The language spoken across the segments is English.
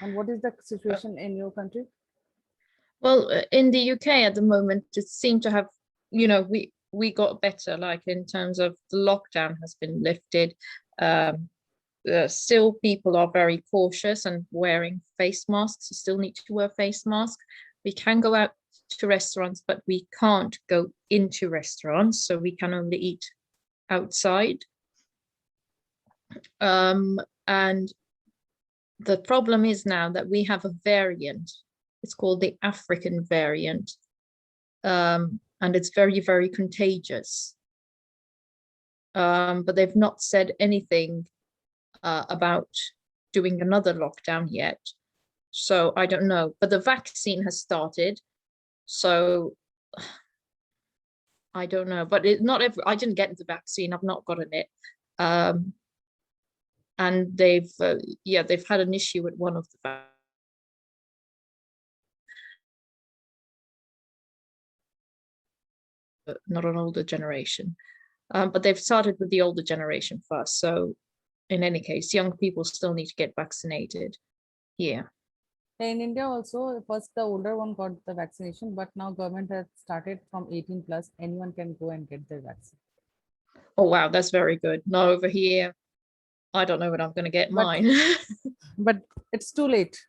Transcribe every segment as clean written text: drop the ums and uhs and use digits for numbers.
And what is the situation in your country? Well, in the UK at the moment, it seemed to have, we got better, like in terms of the lockdown has been lifted. Still, people are very cautious and wearing face masks. You still need to wear face masks. We can go out to restaurants, but we can't go into restaurants, so we can only eat outside. And the problem is now that we have a variant. It's called the African variant, and it's very, very contagious. But they've not said anything about doing another lockdown yet. So I don't know, but the vaccine has started. So I don't know, but I didn't get the vaccine. I've not gotten it. And they've had an issue with one of the not an older generation, but they've started with the older generation first. So in any case, young people still need to get vaccinated here. In India also, first the older one got the vaccination, but now government has started from 18 plus. Anyone can go and get their vaccine. Oh, wow, that's very good. Not over here. I don't know when I'm going to get mine. But it's too late.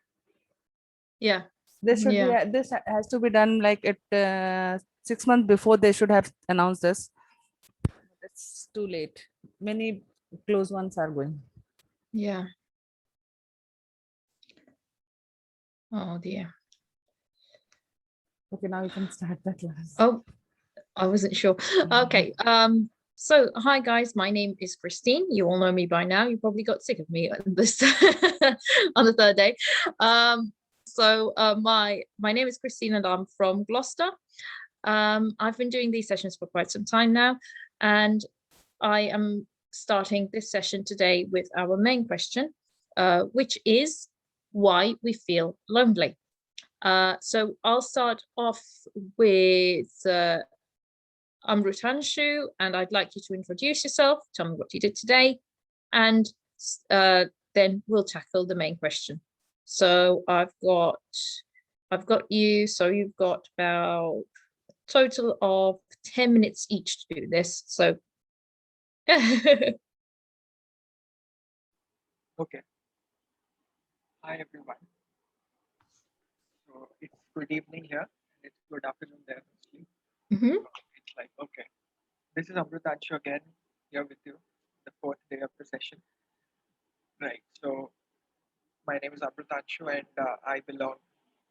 Yeah. This should be, this has to be done like 6 months before they should have announced this. It's too late. Many close ones are going. Yeah. Oh dear. Okay, now you can start the class. Oh, I wasn't sure. Okay. So hi guys, my name is Christine. You all know me by now. You probably got sick of me on this on the third day. My name is Christine and I'm from Gloucester. I've been doing these sessions for quite some time now, and I am starting this session today with our main question, which is why we feel lonely. So I'll start off with Amrutanshu, and I'd like you to introduce yourself, tell me what you did today, and then we'll tackle the main question. So I've got you, so you've got about a total of 10 minutes each to do this. So Okay. Hi everyone. So it's good evening here, and it's good afternoon there. It's like, okay. This is Amrutanshu again, here with you, the fourth day of the session. Right. So my name is Amrutanshu, and I belong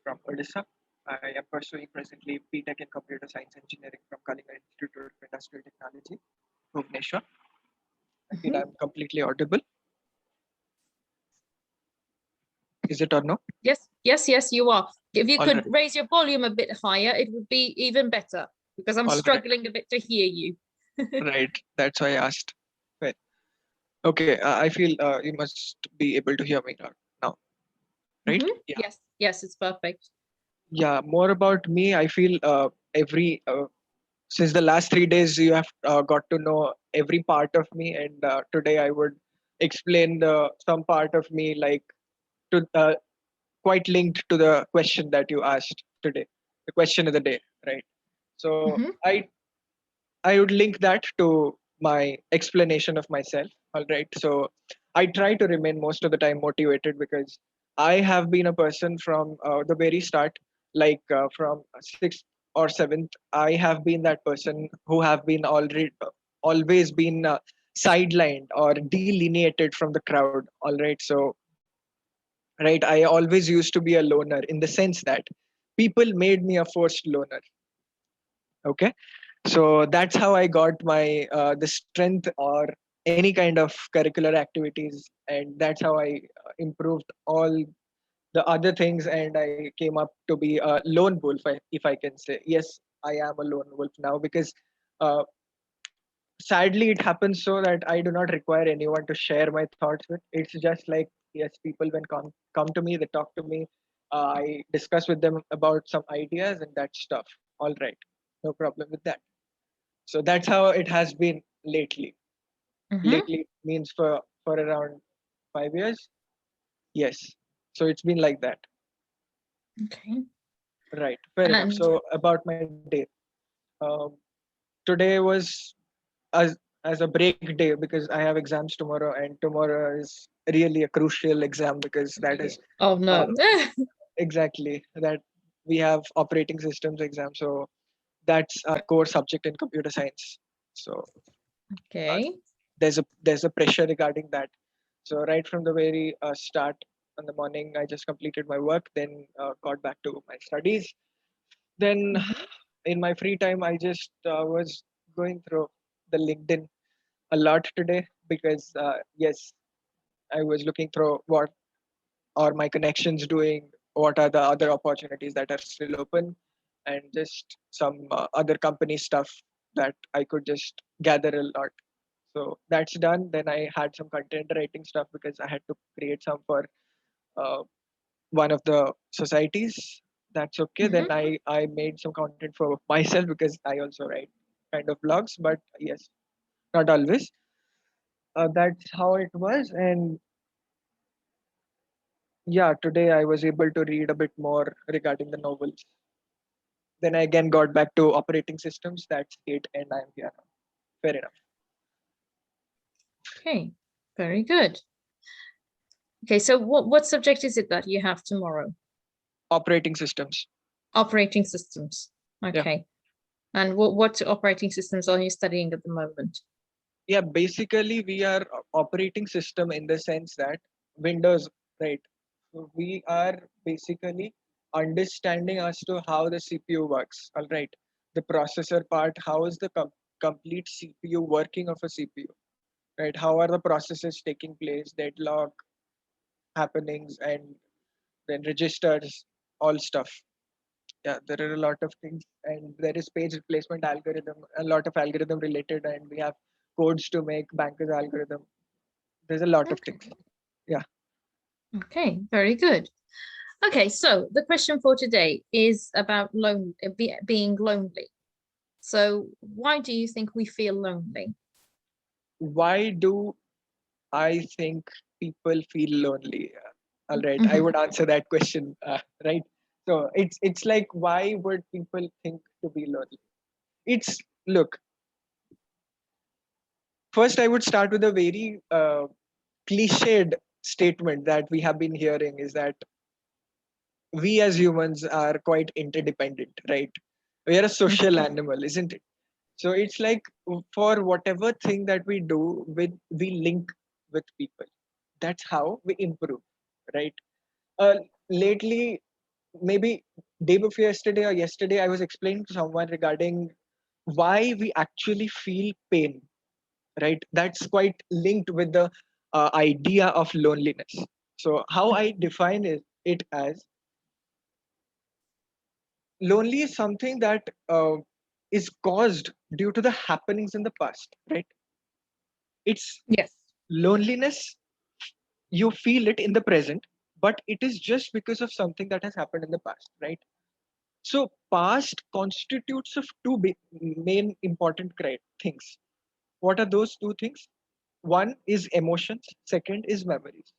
from Odisha. I am pursuing presently BTech in Computer Science Engineering from Kalinga Institute of Industrial Technology, Bhubaneswar. I feel I'm completely audible. Is it or no? Yes, you are. If you could Alright. raise your volume a bit higher, it would be even better, because I'm struggling a bit to hear you. Right. That's why I asked. Right. Okay. I feel you must be able to hear me now. Right? Yeah. Yes, it's perfect. Yeah. More about me. I feel since the last 3 days you have got to know every part of me, and today I would explain some part of me, like to quite linked to the question that you asked today, the question of the day, right? So I would link that to my explanation of myself. All right. So I try to remain most of the time motivated, because I have been a person from the very start, like from 6th or 7th. I have been that person who have been always been sidelined or delineated from the crowd. All right. So, right. I always used to be a loner, in the sense that people made me a forced loner. Okay. So that's how I got my the strength or any kind of curricular activities, and that's how I improved all the other things, and I came up to be a lone wolf, if I can say. Yes, I am a lone wolf now, because uh, sadly it happens so that I do not require anyone to share my thoughts with. It's just like, yes, people when come to me, they talk to me, I discuss with them about some ideas and that stuff. All right, no problem with that. So that's how it has been lately. Lately means for around 5 years. Yes. So it's been like that. Okay. Right. Fair enough. And So about my day. Um, Today was as as a break day because I have exams tomorrow, and tomorrow is really a crucial exam because that is oh uh, no. exactly that we have operating systems exam. So that's our core subject in computer science. So uh, Okay. there's a pressure regarding that. So right from the very start in the morning, I just completed my work, then got back to my studies. Then Mhm. in my free time, I just was going through the LinkedIn a lot today because yes, I was looking through what are my connections doing, what are the other opportunities that are still open, and just some other company stuff that I could just gather a lot. So that's done. Then I had some content writing stuff because I had to create some for uh, one of the societies. That's okay. Then Mhm. I made some content for myself because I also write kind of blogs, but yes, not always. That's how it was. And yeah, today I was able to read a bit more regarding the novels. Then I again got back to operating systems. That's it, and I'm here now. Fair enough. Okay. Very good. Okay, so what subject is it that you have tomorrow? Operating systems. Operating systems. Yeah. Okay. And what operating systems are you studying at the moment? Yeah, basically we are operating system in the sense that Windows, right? So we are basically understanding as to how the CPU works. All right, the processor part. How is the complete CPU working of a CPU? Right? How are the processes taking place? Deadlock happenings and then registers, all stuff. Yeah, there are a lot of things, and there is page replacement algorithm, a lot of algorithm related, and we have codes to make bankers algorithm. There's a lot of Okay. things. Yeah, Okay, very good. Okay, so the question for today is about being lonely. So why do you think we feel lonely? why do I think people feel lonely? All right, I Mhm. would answer that question. Right, so it's like, why would people think to be lonely? It's look. First, I would start with a very cliched statement that we have been hearing is that we as humans are quite interdependent, right? We are a social Mhm. animal, isn't it? So it's like for whatever thing that we do, we link with people. That's how we improve, right? Lately, maybe day before yesterday or yesterday, I was explaining to someone regarding why we actually feel pain, right? That's quite linked with the idea of loneliness. So how I define it as lonely is something that is caused due to the happenings in the past, right? It's Yes. loneliness, you feel it in the present, but it is just because of something that has happened in the past, right? So past constitutes of two main important things. What are those two things? One is emotions, second is memories.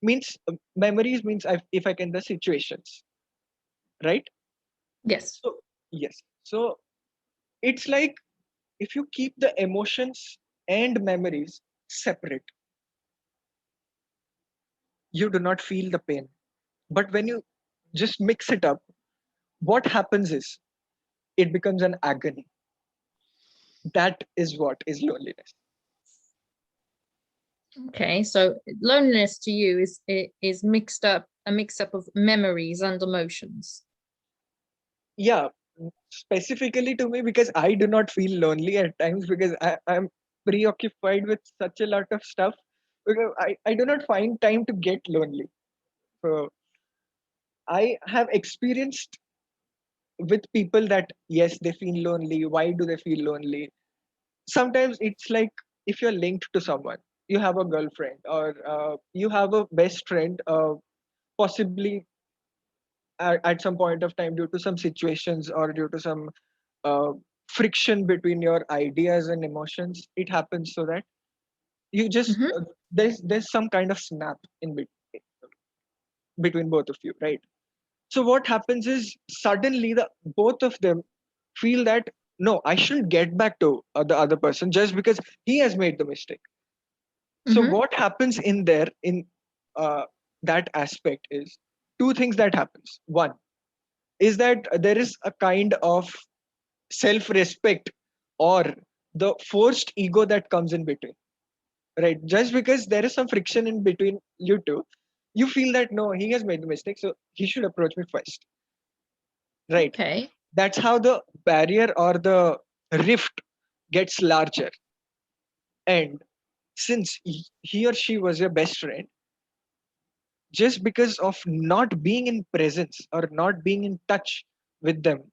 Means memories means if I can the situations, right? Yes. So yes, so it's like if you keep the emotions and memories separate, you do not feel the pain. But when you just mix it up, what happens is it becomes an agony. That is what is loneliness. Okay, so loneliness to you is a mix up of memories and emotions. Yeah, specifically to me because I do not feel lonely at times because I'm preoccupied with such a lot of stuff because I do not find time to get lonely. So I have experienced with people that yes, they feel lonely. Why do they feel lonely? Sometimes it's like if you're linked to someone, you have a girlfriend or you have a best friend, possibly at some point of time due to some situations or due to some uh, friction between your ideas and emotions, it happens so that you just Mhm. there's some kind of snap in between. between both of you, right? So what happens is suddenly the both of them feel that no, I shouldn't get back to the other person just because he has made the mistake. So Mhm. what happens in there in uh, that aspect is two things that happens. One is that there is a kind of self-respect or the forced ego that comes in between, right? Just because there is some friction in between you two, you feel that no, he has made the mistake, so he should approach me first, right? Okay. That's how the barrier or the rift gets larger. And since he or she was your best friend, just because of not being in presence or not being in touch with them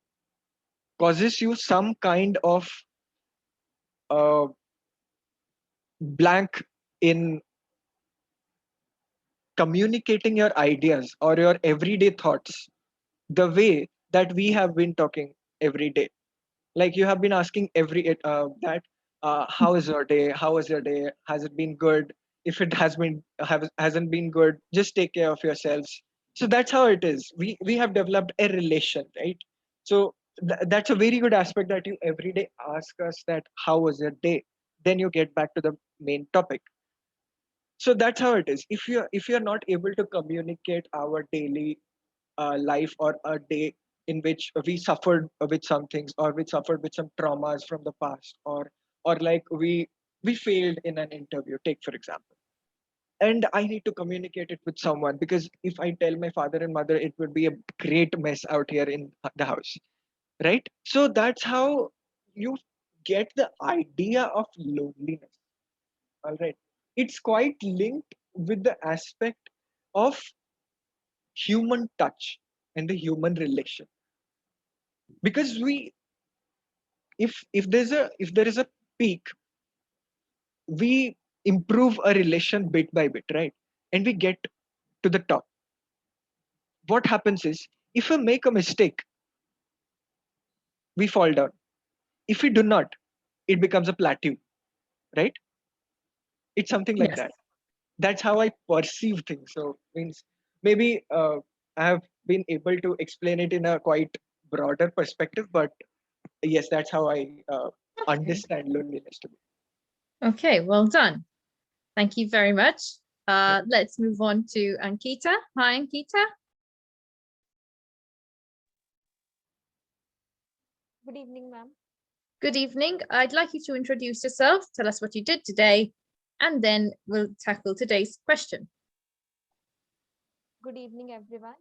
causes you some kind of uh, blank in communicating your ideas or your everyday thoughts the way that we have been talking every day. Like you have been asking that how is your day, how was your day, has it been good? If it hasn't been good, just take care of yourselves. So that's how it is. We have developed a relation, right? So that's a very good aspect, that you every day ask us that how was your day, then you get back to the main topic. So that's how it is. If you're not able to communicate our daily life, or a day in which we suffered with some things, or we suffered with some traumas from the past, or like we failed in an interview, take for example, and I need to communicate it with someone, because if I tell my father and mother, it would be a great mess out here in the house, right? So that's how you get the idea of loneliness. All right, it's quite linked with the aspect of human touch and the human relation, because we if there is a peak, we improve a relation bit by bit, right? And we get to the top. What happens is, if we make a mistake, we fall down. If we do not, it becomes a plateau, right? It's something like Yes. that. That's how I perceive things. So means maybe I have been able to explain it in a quite broader perspective, but yes, that's how I Okay. understand loneliness to be. Okay, well done. Thank you very much. Yeah. Let's move on to Ankita. Hi, Ankita. Good evening, ma'am. Good evening. I'd like you to introduce yourself, tell us what you did today, and then we'll tackle today's question. Good evening, everyone.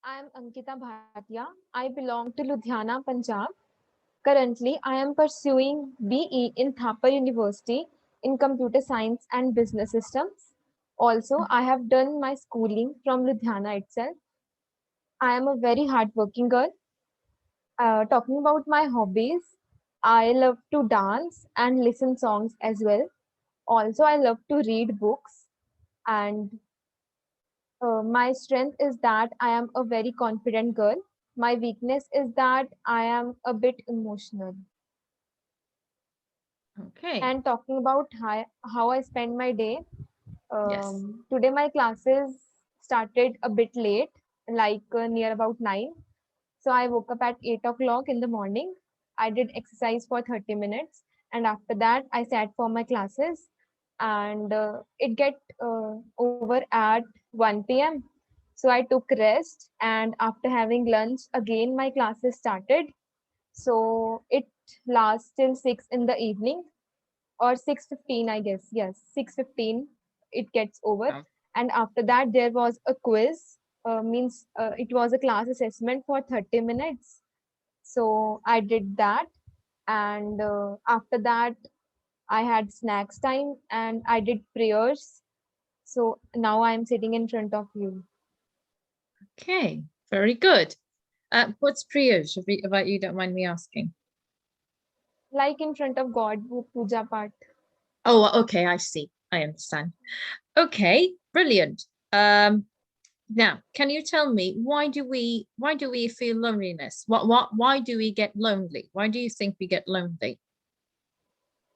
I am Ankita Bhatia. I belong to Ludhiana, Punjab. Currently, I am pursuing BE in Thapar University in Computer Science and Business Systems. Also, I have done my schooling from Ludhiana itself. I am a very hardworking girl. Talking about my hobbies, I love to dance and listen songs as well. Also, I love to read books, and my strength is that I am a very confident girl. My weakness is that I am a bit emotional. Okay. And talking about how I spend my day, Yes. today my classes started a bit late, like near about 9. So I woke up at 8 o'clock in the morning. I did exercise for 30 minutes. And after that, I sat for my classes. And it get over at 1 p.m. So I took rest. And after having lunch, again, my classes started. So it lasts till 6 in the evening, or 6:15, I guess. Yes, 6:15 it gets over. Oh, And after that there was a quiz, means it was a class assessment for 30 minutes. So I did that, and after that I had snacks time and I did prayers. So now I am sitting in front of you. okay. Very good. What's prayers, if you don't mind me asking? Like in front of God, puja part. Oh, okay. I see. I understand. Okay, brilliant. Now, can you tell me why do we feel loneliness? Why do we get lonely? Why do you think we get lonely?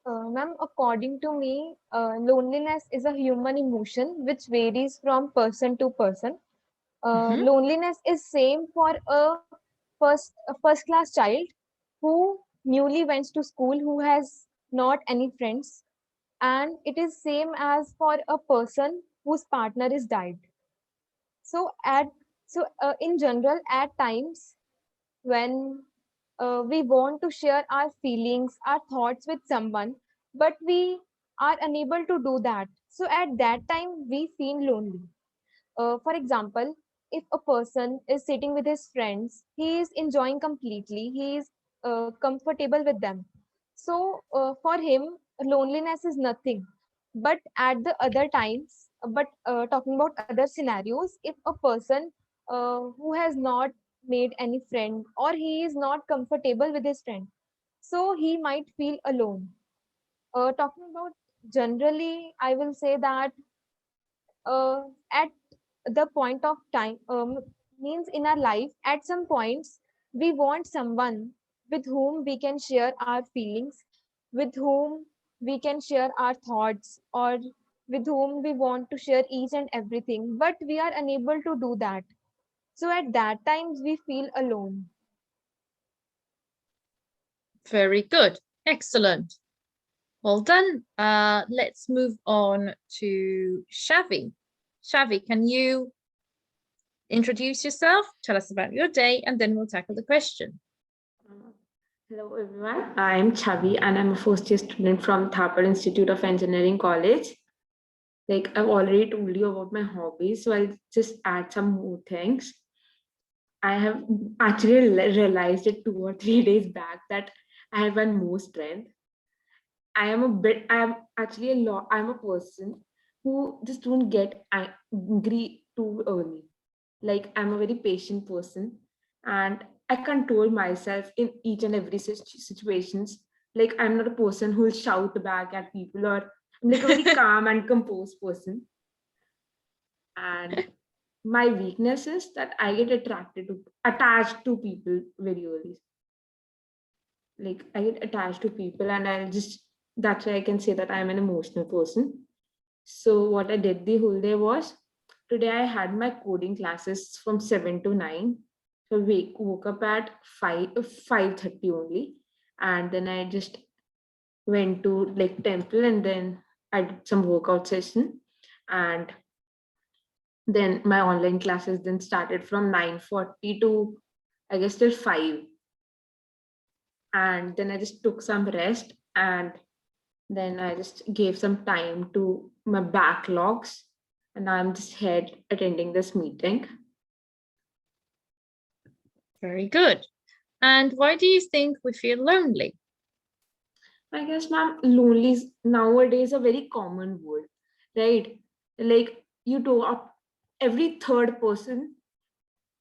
Ma'am, according to me, loneliness is a human emotion which varies from person to person. Mhm. Loneliness is same for a first class child who newly went to school, who has not any friends, and it is same as for a person whose partner is died. So in general, at times when we want to share our feelings, our thoughts with someone, but we are unable to do that. So at that time, we feel lonely. For example, if a person is sitting with his friends, he is enjoying completely, he is comfortable with them. So for him, loneliness is nothing. But at the other times, but talking about other scenarios, if a person who has not made any friend or he is not comfortable with his friend, so he might feel alone. Talking about generally, I will say that at the point of time means in our life at some points we want someone with whom we can share our feelings, with whom we can share our thoughts, or with whom we want to share each and everything, but we are unable to do that. So at that times we feel alone. Very good. Excellent. Well done. Let's move on to Shavi. Shavi, can you introduce yourself, tell us about your day, and then we'll tackle the question. Uh, Hello everyone, I am Chavi and I'm a first year student from Thapar Institute of Engineering College. Like I've already told you about my hobbies, so I'll just add some more things. I have actually realized it 2 or 3 days back that I have one more strength. I am actually I'm a person who just don't get angry too early. Like I'm a very patient person and I control myself in each and every situations. Like I'm not a person who will shout back at people, or I'm like a very calm and composed person. And my weakness is that I get attached to people very early. Like I get attached to people and I'll just, that's why I can say that I'm an emotional person. So what I did the whole day was, today I had my coding classes from 7 to 9. So woke up at 5:30 only, and then I just went to like temple, and then I did some workout session, and then my online classes then started from 9:40 to I guess till 5, and then I just took some rest, and then I just gave some time to my backlogs, and I'm just here attending this meeting. Very good. And why do you think we feel lonely? I guess, ma'am, lonely is nowadays a very common word, right? Like you talk, every third person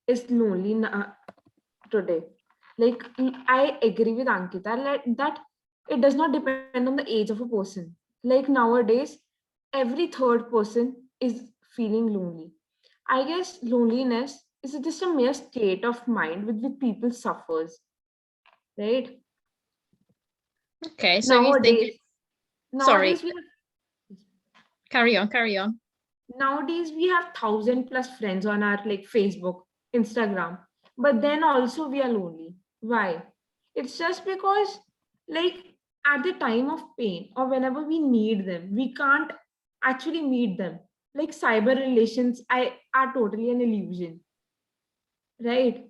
is lonely today. Like I agree with Ankita that it does not depend on the age of a person. Like nowadays, every third person is feeling lonely. I guess loneliness is just a mere state of mind with which people suffers, right? Okay, so you think Nowadays, it, sorry, nowadays we have carry on, carry on. nowadays we have 1,000 plus friends on our like Facebook, Instagram, but then also we are lonely. Why? It's just because, like, at the time of pain or whenever we need them, we can't actually meet them. Like cyber relations are totally an illusion, right?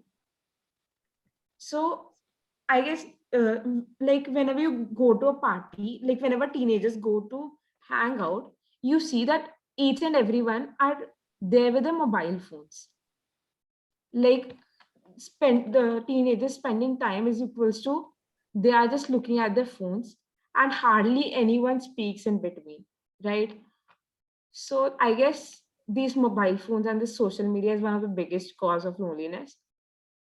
So I guess like whenever you go to a party, like whenever teenagers go to hang out, you see that each and everyone are there with their mobile phones. Like spend the teenagers spending time is equals to they are just looking at their phones, and hardly anyone speaks in between, right? So I guess these mobile phones and this social media is one of the biggest cause of loneliness.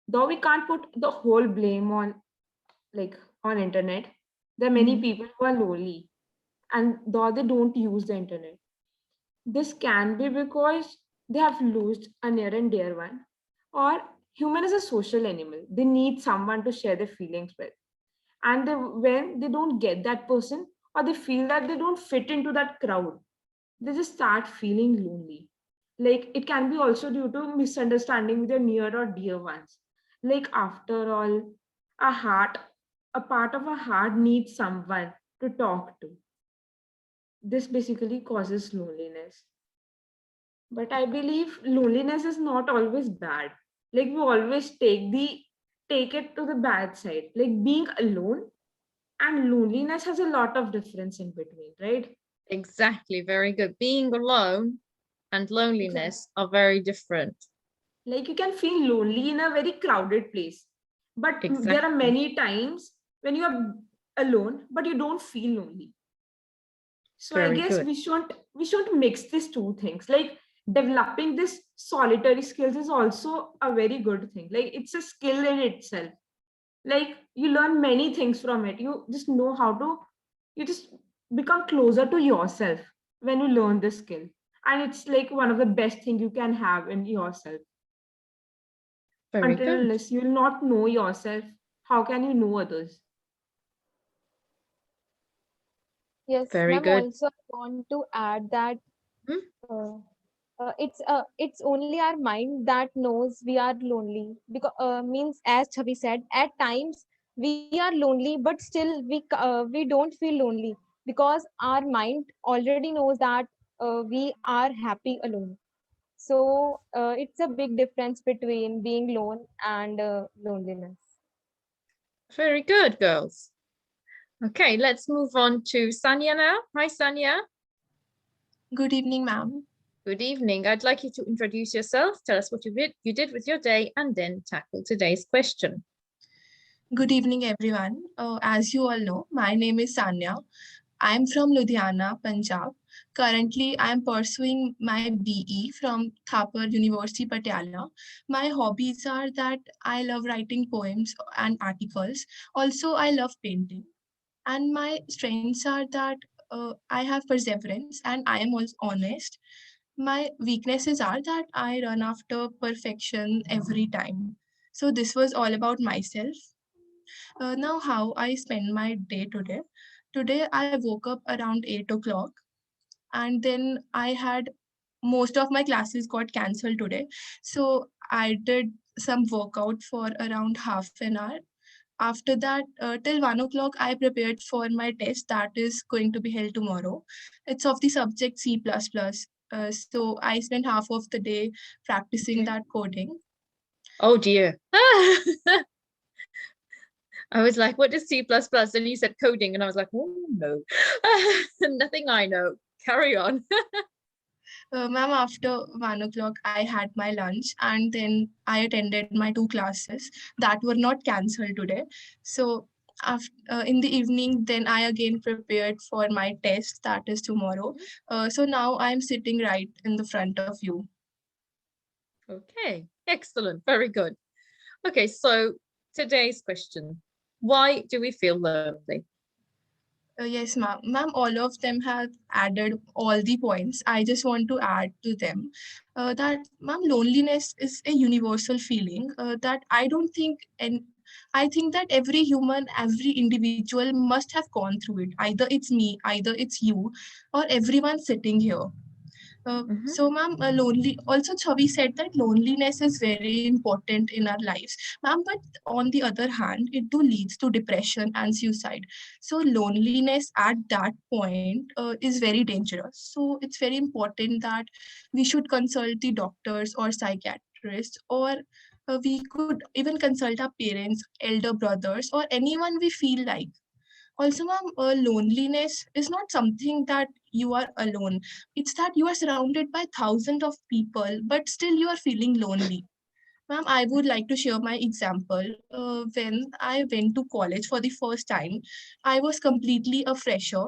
Though we can't put the whole blame on like on internet, there are many Mhm. people who are lonely and though they don't use the internet. This can be because they have lost a near and dear one, or human is a social animal, they need someone to share their feelings with, and when they don't get that person, or they feel that they don't fit into that crowd, they just start feeling lonely. Like it can be also due to misunderstanding with your near or dear ones. Like after all, a heart, a part of a heart needs someone to talk to. This basically causes loneliness. But I believe loneliness is not always bad. Like we always take it to the bad side. Like being alone and loneliness has a lot of difference in between, right? Exactly, very good. Being alone and loneliness are very different. Like you can feel lonely in a very crowded place, but there are Exactly. many times when you are alone but you don't feel lonely. So I Very guess good. we should mix these two things. Like developing this solitary skills is also a very good thing. Like it's a skill in itself. Like you learn many things from it. You just know how to, you just become closer to yourself when you learn this skill. And it's like one of the best thing you can have in yourself. Very Until good. unless you will not know yourself, how can you know others? Yes, Very ma'am. good. Also, I want to add that Hmm? uh, it's only our mind that knows we are lonely. Because means, as Chavi said, at times we are lonely, but still we don't feel lonely because our mind already knows that we are happy alone. So it's a big difference between being alone and loneliness. Very good, girls. Okay, let's move on to Sanya now. Hi, Sanya. Good evening, ma'am. Good evening. I'd like you to introduce yourself, tell us what you did with your day, and then tackle today's question. Good evening, everyone. As you all know, my name is Sanya. I'm from Ludhiana, Punjab. Currently, I'm pursuing my BE from Thapar University, Patiala. My hobbies are that I love writing poems and articles. Also, I love painting. And my strengths are that I have perseverance and I am also honest. My weaknesses are that I run after perfection every time. So this was all about myself. Now, how I spend my day today. Today, I woke up around 8 o'clock, and then I had most of my classes got cancelled today. So I did some workout for around half an hour. After that, till 1 o'clock, I prepared for my test that is going to be held tomorrow. It's of the subject C++. So I spent half of the day practicing Okay. that coding. Oh dear. I was like, what is C++? And you said coding, and I was like, oh no, nothing I know. Carry on. Ma'am, after 1 o'clock, I had my lunch and then I attended my two classes that were not cancelled today. So after, in the evening, then I again prepared for my test that is tomorrow. So now I'm sitting right in the front of you. Okay, excellent, very good. Okay, so today's question. Why do we feel lonely? Yes, ma'am. Ma'am, all of them have added all the points. I just want to add to them that, ma'am, loneliness is a universal feeling that I don't think, and I think that every human, every individual must have gone through it. Either it's me, either it's you, or everyone sitting here. Mhm. So, ma'am, lonely. Also, Chavi said that loneliness is very important in our lives, ma'am. But on the other hand, it do leads to depression and suicide. So, loneliness at that point is very dangerous. So, it's very important that we should consult the doctors or psychiatrists, or we could even consult our parents, elder brothers, or anyone we feel like. Also, ma'am, loneliness is not something that you are alone. It's that you are surrounded by thousands of people, but still you are feeling lonely. Ma'am, I would like to share my example. When I went to college for the first time, I was completely a fresher.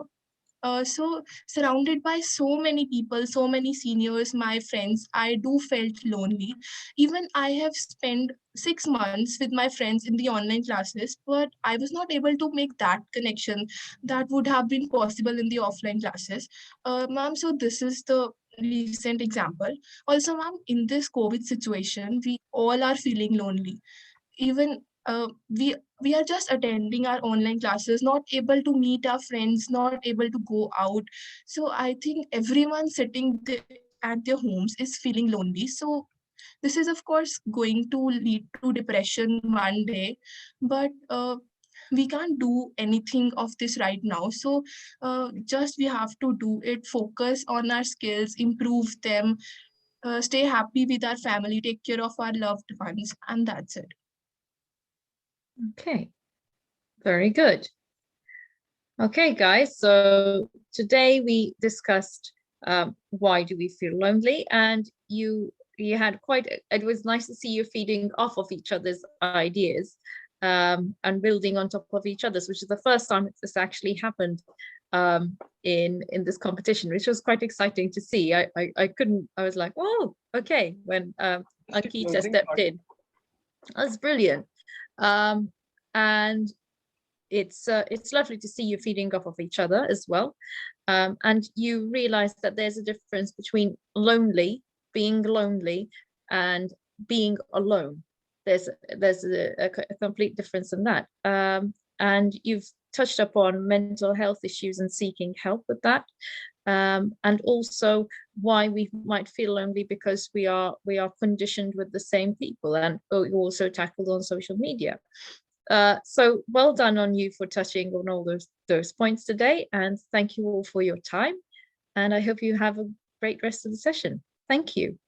So surrounded by so many people, so many seniors, my friends, I do felt lonely. Even I have spent 6 months with my friends in the online classes, but I was not able to make that connection that would have been possible in the offline classes. Ma'am, so this is the recent example. Also, ma'am, in this COVID situation, we all are feeling lonely. Even we are just attending our online classes, not able to meet our friends, not able to go out. So I think everyone sitting at at their homes is feeling lonely. So this is of course going to lead to depression one day, but we can't do anything of this right now. So just we have to do it, focus on our skills, improve them, stay happy with our family, take care of our loved ones, and that's it. Okay, very good. Okay, guys, so today we discussed why do we feel lonely, and you had it was nice to see you feeding off of each other's ideas and building on top of each other's, which is the first time this actually happened in this competition, which was quite exciting to see. I was like, oh, okay, when Ankita stepped in. That's brilliant. And it's lovely to see you feeding off of each other as well. And you realize that there's a difference between being lonely and being alone. There's a complete difference in that. And you've touched upon mental health issues and seeking help with that. And also why we might feel lonely because we are conditioned with the same people, and you also tackled on social media. So well done on you for touching on all those points today, and thank you all for your time, and I hope you have a great rest of the session. Thank you.